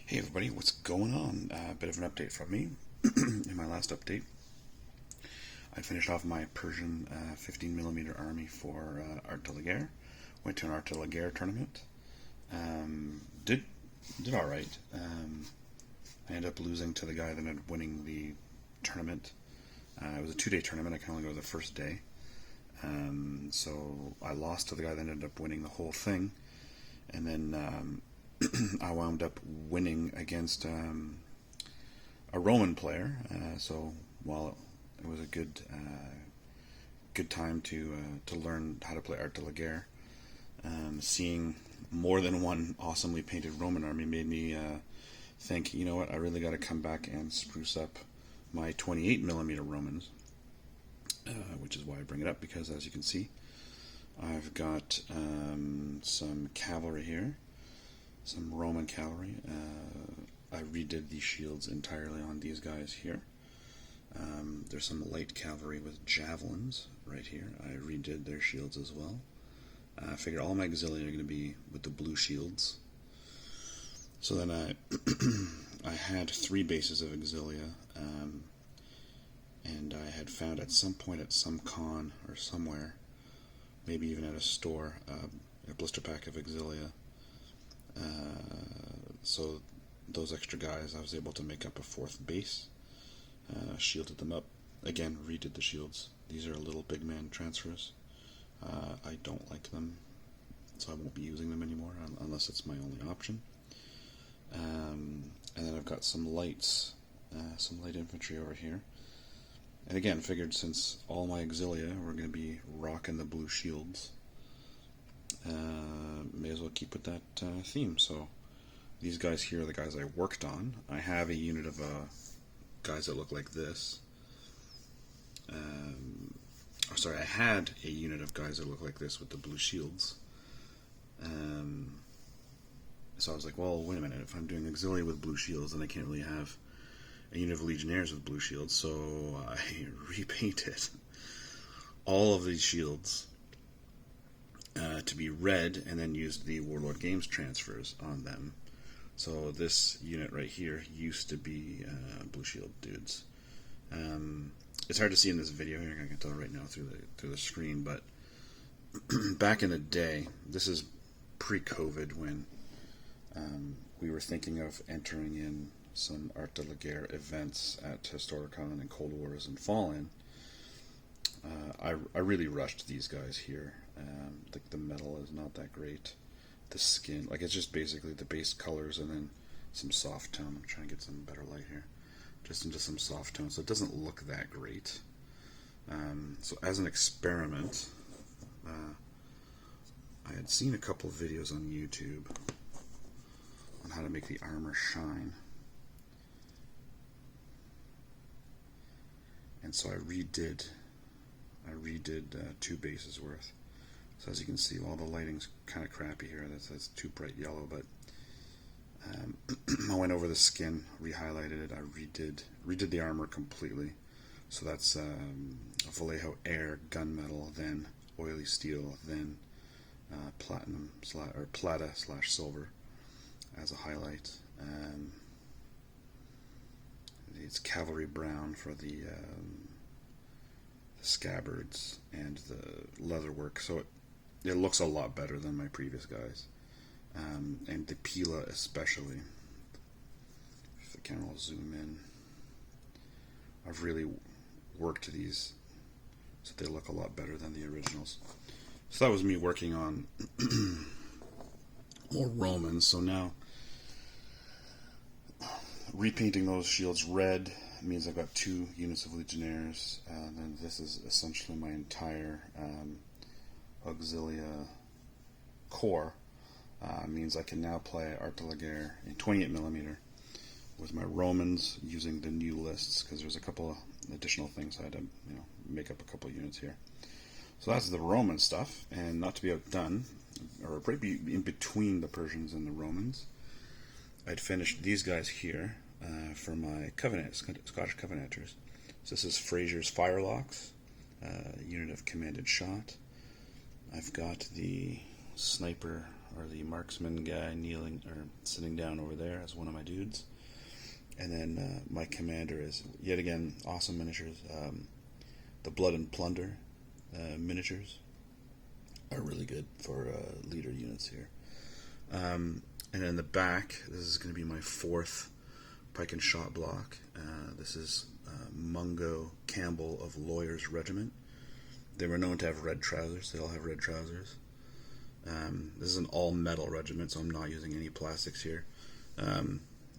Hey everybody, what's going on? A bit of an update from me. In my last update, I finished off my Persian 15mm army for Art de la Guerre. Went to an Art de la Guerre tournament. Did all right. I ended up losing to the guy that ended up winning the tournament. It was a 2-day tournament. I can only go the first day. So I lost to the guy that ended up winning the whole thing. And then I wound up winning against a Roman player. So while it was a good time to learn how to play Art de la Guerre, seeing more than one awesomely painted Roman army made me think, you know what, I really got to come back and spruce up my 28mm Romans, which is why I bring it up, because as you can see, I've got some cavalry here. Some Roman cavalry. I redid the shields entirely on these guys here. There's some light cavalry with javelins right here. I redid their shields as well. I figured all my auxilia are going to be with the blue shields. So then I had 3 bases of auxilia, and I had found at some point at some con or somewhere, maybe even at a store, a blister pack of auxilia. So those extra guys, I was able to make up a 4th base, shielded them up. Again, redid the shields. These are little big man transfers. I don't like them, so I won't be using them anymore unless it's my only option. And then I've got some lights, some light infantry over here. And again, figured since all my auxilia were going to be rocking the blue shields, may as well keep with that theme. So these guys here are the guys I worked on. I have a unit of guys that look like this. I had a unit of guys that look like this with the blue shields. So I was like, well, wait a minute. If I'm doing auxilia with blue shields, then I can't really have a unit of legionnaires with blue shields. So I repainted all of these shields to be red, and then used the Warlord Games transfers on them. So this unit right here used to be blue shield dudes. It's hard to see in this video here. I can tell right now through the screen, but back in the day, this is pre-COVID, when we were thinking of entering in some Art de la Guerre events at Historicon and Cold Wars and Fallen. I really rushed these guys here. The metal is not that great. The skin, like, it's just basically the base colors and then some soft tone. I'm trying to get some better light here. Just into some soft tone, so it doesn't look that great. So as an experiment, I had seen a couple of videos on YouTube on how to make the armor shine. And so I redid 2 bases worth. So as you can see, all the lighting's kind of crappy here. That's too bright yellow, but I went over the skin, re-highlighted it. I redid the armor completely. So that's Vallejo Air gunmetal, then oily steel, then platinum or plata/silver as a highlight. It's cavalry brown for the scabbards and the leather work, so it looks a lot better than my previous guys, and the Pila especially. If the camera will zoom in, I've really worked these so they look a lot better than the originals. So that was me working on more Romans. So now repainting those shields red means I've got 2 units of legionnaires, and then this is essentially my entire auxilia corps. Means I can now play Art de la Guerre in 28mm with my Romans using the new lists, because there's a couple of additional things I had to make up a couple of units here. So that's the Roman stuff, and not to be outdone, or probably in between the Persians and the Romans, I'd finished these guys here for my Scottish Covenanters. So this is Fraser's Firelocks, unit of commanded shot. I've got the sniper or the marksman guy, kneeling or sitting down over there as one of my dudes. And then my commander is, yet again, awesome miniatures. The Blood and Plunder miniatures are really good for leader units here. And in the back, this is going to be my 4th pike and shot block. This is Mungo Campbell of Lawyers Regiment. They were known to have red trousers. They all have red trousers. This is an all-metal regiment, so I'm not using any plastics here.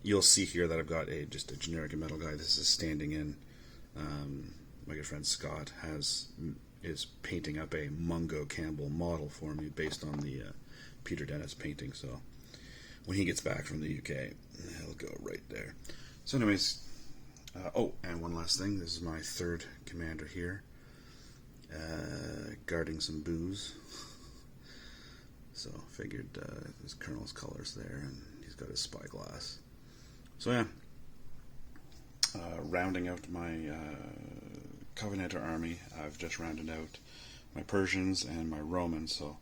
You'll see here that I've got just a generic metal guy. This is standing in. My good friend Scott is painting up a Mungo Campbell model for me based on the Peter Dennis painting. So when he gets back from the UK, he'll go right there. So anyways, and one last thing. This is my 3rd commander here, guarding some booze. So figured his colonel's colors there, and he's got his spyglass. So yeah, rounding out my Covenanter army, I've just rounded out my Persians and my Romans, so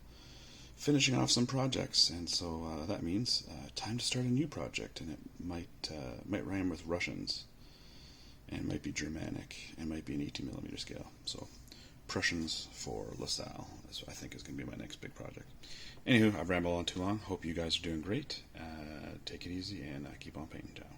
finishing off some projects, and so that means time to start a new project, and it might rhyme with Russians, and might be Germanic, and might be an 18mm scale. So Prussians for LaSalle, I think is going to be my next big project. Anywho, I've rambled on too long. Hope you guys are doing great. Take it easy, and keep on painting down.